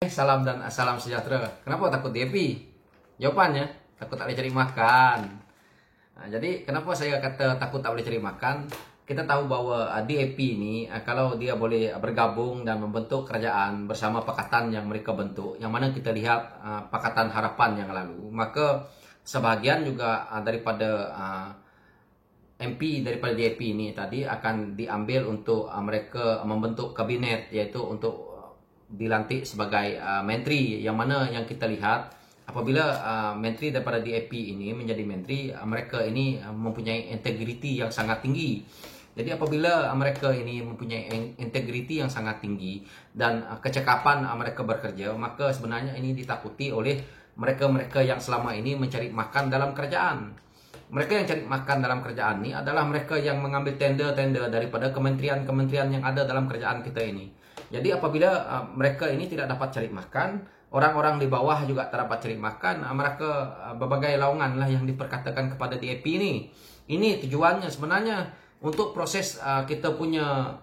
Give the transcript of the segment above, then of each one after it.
Salam dan salam sejahtera. Kenapa takut DP? Jawabannya, takut tak boleh cari makan. Nah, jadi kenapa saya kata takut tak boleh cari makan? Kita tahu bahwa DAP ini kalau dia boleh bergabung dan membentuk kerajaan bersama pakatan yang mereka bentuk, yang mana kita lihat Pakatan Harapan yang lalu, maka sebahagian juga daripada MP daripada DAP ini tadi akan diambil untuk mereka membentuk kabinet, yaitu untuk dilantik sebagai menteri, yang mana yang kita lihat apabila menteri daripada DAP ini menjadi menteri, mereka ini mempunyai integriti yang sangat tinggi. Jadi apabila mereka ini mempunyai integriti yang sangat tinggi dan kecekapan mereka bekerja, maka sebenarnya ini ditakuti oleh mereka-mereka yang selama ini mencari makan dalam kerajaan. Mereka yang cari makan dalam kerajaan ini adalah mereka yang mengambil tender-tender daripada kementerian-kementerian yang ada dalam kerajaan kita ini. Jadi apabila mereka ini tidak dapat cari makan, orang-orang di bawah juga tak dapat cari makan, mereka berbagai laungan lah yang diperkatakan kepada DAP ini. Ini tujuannya sebenarnya untuk proses kita punya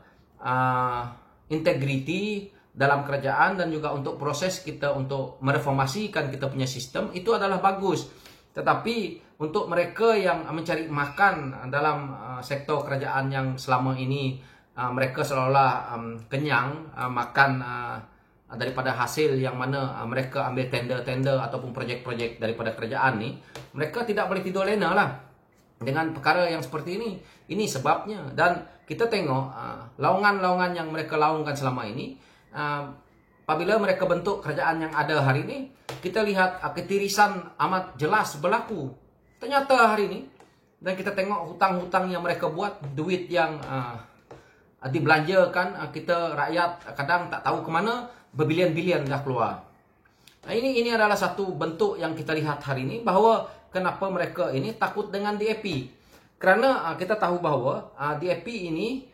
integriti dalam kerajaan, dan juga untuk proses kita untuk mereformasikan kita punya sistem, itu adalah bagus. Tetapi untuk mereka yang mencari makan dalam sektor kerajaan yang selama ini mereka seolah-olah kenyang makan daripada hasil yang mana mereka ambil tender-tender ataupun projek-projek daripada kerajaan ni, mereka tidak boleh tidur lena lah dengan perkara yang seperti ini. Ini sebabnya. Dan kita tengok laungan-laungan yang mereka laungkan selama ini, apabila mereka bentuk kerajaan yang ada hari ini, kita lihat ketirisan amat jelas berlaku. Ternyata hari ini, dan kita tengok hutang-hutang yang mereka buat, duit yang dibelanjakan, kita rakyat kadang tak tahu ke mana, berbilion-bilion dah keluar. Nah, ini adalah satu bentuk yang kita lihat hari ini bahawa kenapa mereka ini takut dengan DAP. Kerana kita tahu bahawa DAP ini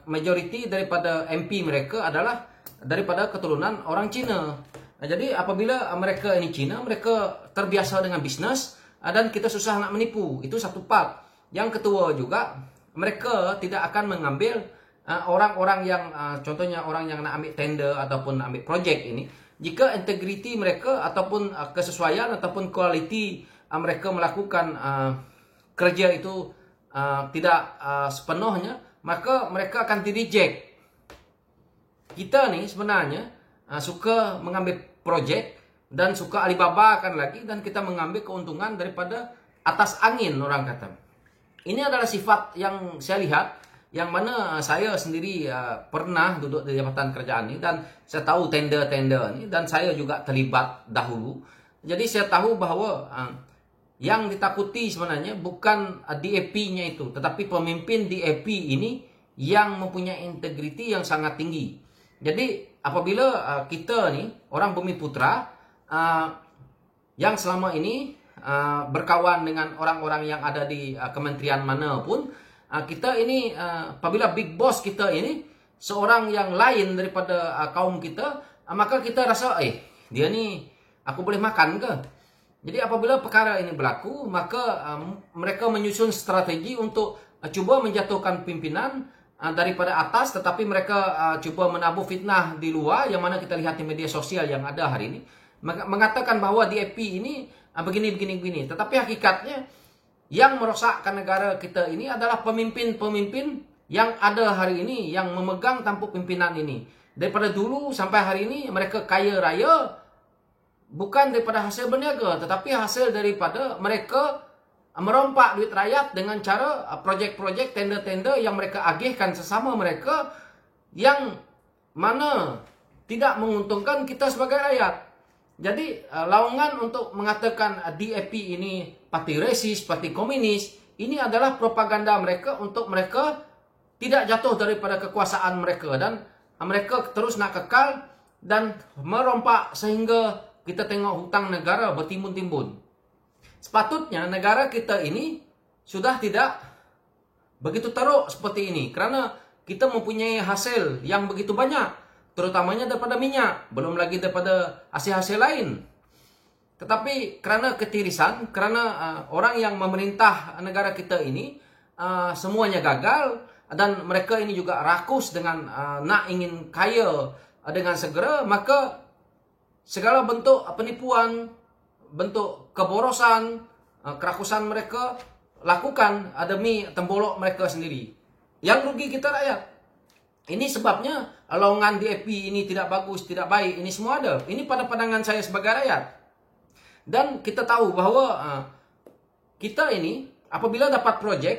majoriti daripada MP mereka adalah daripada keturunan orang Cina. Nah, jadi apabila mereka ini Cina, mereka terbiasa dengan bisnes dan kita susah nak menipu. Itu satu part. Yang kedua juga, mereka tidak akan mengambil orang-orang yang contohnya orang yang nak ambil tender ataupun ambil projek ini, jika integriti mereka ataupun kesesuaian ataupun kualiti mereka melakukan kerja itu tidak sepenuhnya, maka mereka akan di-reject. Kita ni sebenarnya suka mengambil projek dan suka Alibaba-kan lagi, dan kita mengambil keuntungan daripada atas angin, orang kata. Ini adalah sifat yang saya lihat, yang mana saya sendiri pernah duduk di jabatan kerajaan ini, dan saya tahu tender-tender ini, dan saya juga terlibat dahulu. Jadi saya tahu bahawa yang ditakuti sebenarnya bukan DAP-nya itu, tetapi pemimpin DAP ini yang mempunyai integriti yang sangat tinggi. Jadi apabila kita ni orang Bumi Putra yang selama ini berkawan dengan orang-orang yang ada di kementerian mana pun, kita ini apabila big boss kita ini seorang yang lain daripada kaum kita, maka kita rasa dia ni aku boleh makan ke? Jadi apabila perkara ini berlaku, maka mereka menyusun strategi untuk cuba menjatuhkan pimpinan daripada atas, tetapi mereka cuba menabuh fitnah di luar, yang mana kita lihat di media sosial yang ada hari ini, mengatakan bahawa DAP ini begini. Tetapi hakikatnya yang merosakkan negara kita ini adalah pemimpin-pemimpin yang ada hari ini, yang memegang tampuk pimpinan ini. Daripada dulu sampai hari ini, mereka kaya raya bukan daripada hasil berniaga, tetapi hasil daripada mereka merompak duit rakyat dengan cara projek-projek, tender-tender yang mereka agihkan sesama mereka, yang mana tidak menguntungkan kita sebagai rakyat. Jadi laungan untuk mengatakan DAP ini parti resis, parti komunis, ini adalah propaganda mereka untuk mereka tidak jatuh daripada kekuasaan mereka, dan mereka terus nak kekal dan merompak sehingga kita tengok hutang negara bertimbun-timbun. Sepatutnya negara kita ini sudah tidak begitu teruk seperti ini, kerana kita mempunyai hasil yang begitu banyak, terutamanya daripada minyak, belum lagi daripada hasil-hasil lain. Tetapi kerana ketirisan, kerana orang yang memerintah negara kita ini semuanya gagal, dan mereka ini juga rakus dengan nak ingin kaya dengan segera, maka segala bentuk penipuan, bentuk keborosan, kerakusan mereka lakukan demi tembolok mereka sendiri. Yang rugi kita rakyat. Ini sebabnya lowongan DAP ini tidak bagus, tidak baik. Ini semua ada. Ini pada pandangan saya sebagai rakyat. Dan kita tahu bahwa kita ini apabila dapat proyek,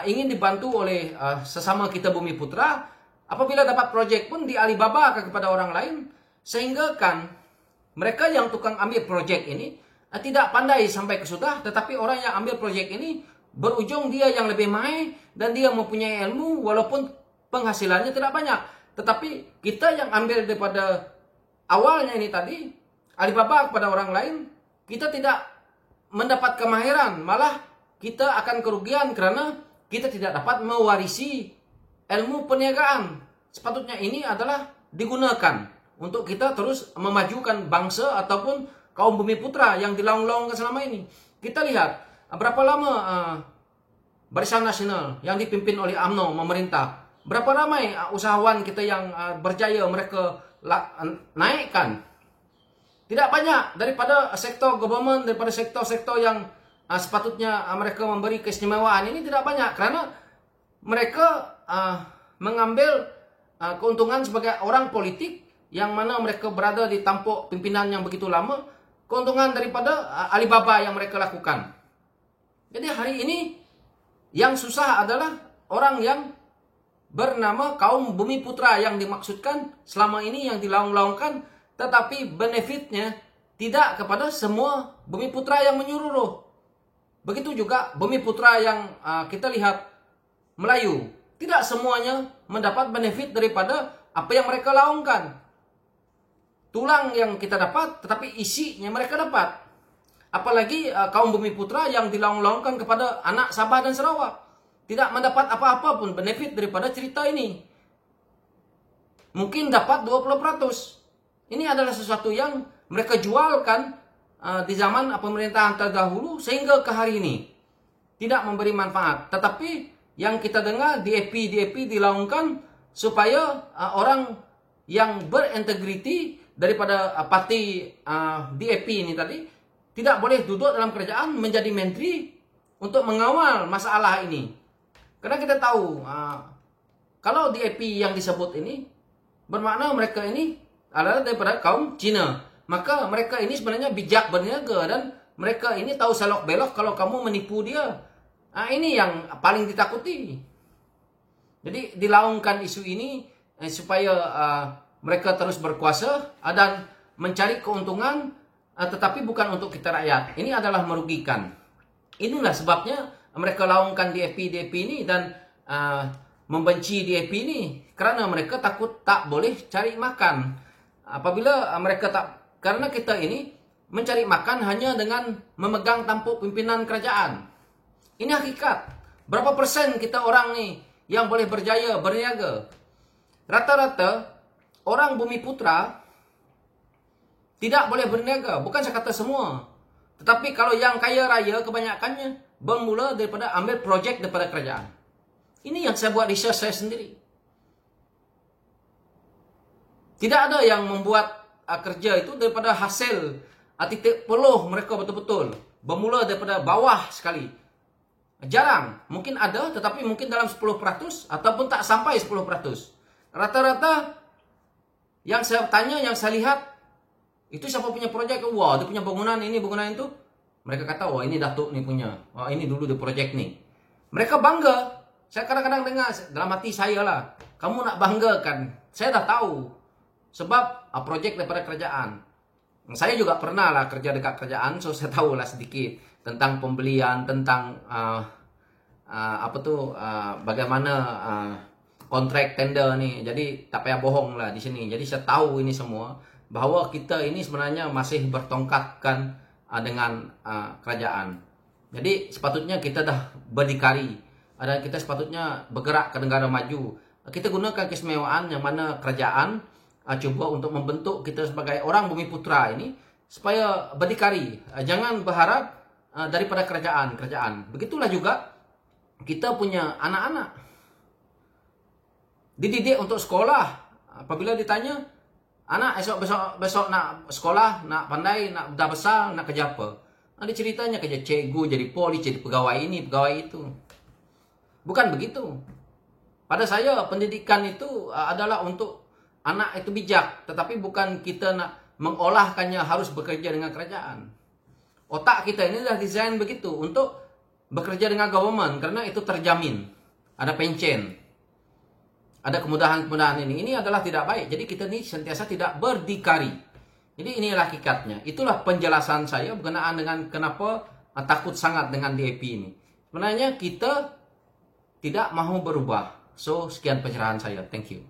ingin dibantu oleh sesama kita Bumi Putra, apabila dapat proyek pun di Alibaba kepada orang lain, sehingga kan mereka yang tukang ambil proyek ini tidak pandai sampai ke sudah, tetapi orang yang ambil proyek ini berujung dia yang lebih mahir dan dia mempunyai ilmu walaupun penghasilannya tidak banyak. Tetapi kita yang ambil daripada awalnya ini tadi, Alibaba kepada orang lain, kita tidak mendapat kemahiran. Malah kita akan kerugian karena kita tidak dapat mewarisi ilmu perniagaan. Sepatutnya ini adalah digunakan untuk kita terus memajukan bangsa ataupun kaum Bumi Putra yang dilaung-laungkan selama ini. Kita lihat berapa lama Barisan Nasional yang dipimpin oleh UMNO memerintah. Berapa ramai usahawan kita yang berjaya mereka naikkan. Tidak banyak daripada sektor government, daripada sektor-sektor yang sepatutnya mereka memberi keistimewaan ini tidak banyak. Karena mereka mengambil keuntungan sebagai orang politik yang mana mereka berada di tampuk pimpinan yang begitu lama. Keuntungan daripada Alibaba yang mereka lakukan. Jadi hari ini yang susah adalah orang yang bernama kaum Bumi Putra yang dimaksudkan selama ini yang dilaung-laungkan, tetapi benefitnya tidak kepada semua Bumi Putra yang menyeluruh. Begitu juga Bumi Putra yang kita lihat Melayu, tidak semuanya mendapat benefit daripada apa yang mereka laungkan. Tulang yang kita dapat, tetapi isinya mereka dapat. Apalagi kaum Bumi Putra yang dilaung-laungkan kepada anak Sabah dan Sarawak. Tidak mendapat apa-apa pun benefit daripada cerita ini. Mungkin dapat 20%. Ini adalah sesuatu yang mereka jualkan di zaman pemerintahan terdahulu sehingga ke hari ini. Tidak memberi manfaat. Tetapi yang kita dengar DAP dilaungkan supaya orang yang berintegriti daripada parti DAP ini tadi tidak boleh duduk dalam kerajaan menjadi menteri untuk mengawal masalah ini. Karena kita tahu, kalau DAP yang disebut ini, bermakna mereka ini adalah daripada kaum Cina. Maka mereka ini sebenarnya bijak berniaga dan mereka ini tahu selok belok kalau kamu menipu dia. Ini yang paling ditakuti. Jadi dilaungkan isu ini supaya mereka terus berkuasa dan mencari keuntungan, tetapi bukan untuk kita rakyat. Ini adalah merugikan. Inilah sebabnya mereka laungkan DAP ini dan membenci DAP ini karena mereka takut tak boleh cari makan. Apabila mereka tak, karena kita ini mencari makan hanya dengan memegang tampuk pimpinan kerajaan. Ini hakikat. Berapa persen kita orang nih yang boleh berjaya berniaga? Rata-rata orang Bumi Putra tidak boleh berniaga. Bukan saya kata semua. Tetapi kalau yang kaya raya kebanyakannya bermula daripada ambil projek daripada kerajaan. Ini yang saya buat research saya sendiri. Tidak ada yang membuat kerja itu daripada hasil titik peluh mereka betul-betul. Bermula daripada bawah sekali. Jarang. Mungkin ada, tetapi mungkin dalam 10% ataupun tak sampai 10%. Rata-rata yang saya tanya, yang saya lihat, itu siapa punya projek? Wah, dia punya bangunan ini, bangunan itu. Mereka kata, wah ini Datuk nih punya. Wah ini dulu di projek nih. Mereka bangga. Saya kadang-kadang dengar, dalam hati saya lah. Kamu nak banggakan. Saya dah tahu. Sebab projek daripada kerajaan. Saya juga pernah lah kerja dekat kerajaan. So saya tahu lah sedikit. Tentang pembelian, tentang bagaimana kontrak tender nih. Jadi tak payah bohong lah di sini. Jadi saya tahu ini semua. Bahwa kita ini sebenarnya masih bertongkatkan dengan kerajaan. Jadi sepatutnya kita dah berdikari dan kita sepatutnya bergerak ke negara maju. Kita gunakan keistimewaan yang mana kerajaan cuba untuk membentuk kita sebagai orang Bumi Putra ini supaya berdikari. Jangan berharap daripada kerajaan. Begitulah juga kita punya anak-anak. Dididik untuk sekolah. Apabila ditanya Anak besok nak sekolah, nak pandai, nak dah besar, nak kerja apa? Ada ceritanya kerja cikgu, jadi polis, jadi pegawai ini, pegawai itu. Bukan begitu. Pada saya pendidikan itu adalah untuk anak itu bijak, tetapi bukan kita nak mengolahkannya harus bekerja dengan kerajaan. Otak kita ini dah desain begitu untuk bekerja dengan government karena itu terjamin. Ada pension. Ada kemudahan-kemudahan ini. Ini adalah tidak baik. Jadi kita ini sentiasa tidak berdikari. Jadi inilah hakikatnya. Itulah penjelasan saya berkenaan dengan kenapa takut sangat dengan DAP ini. Sebenarnya kita tidak mahu berubah. So, sekian pencerahan saya. Thank you.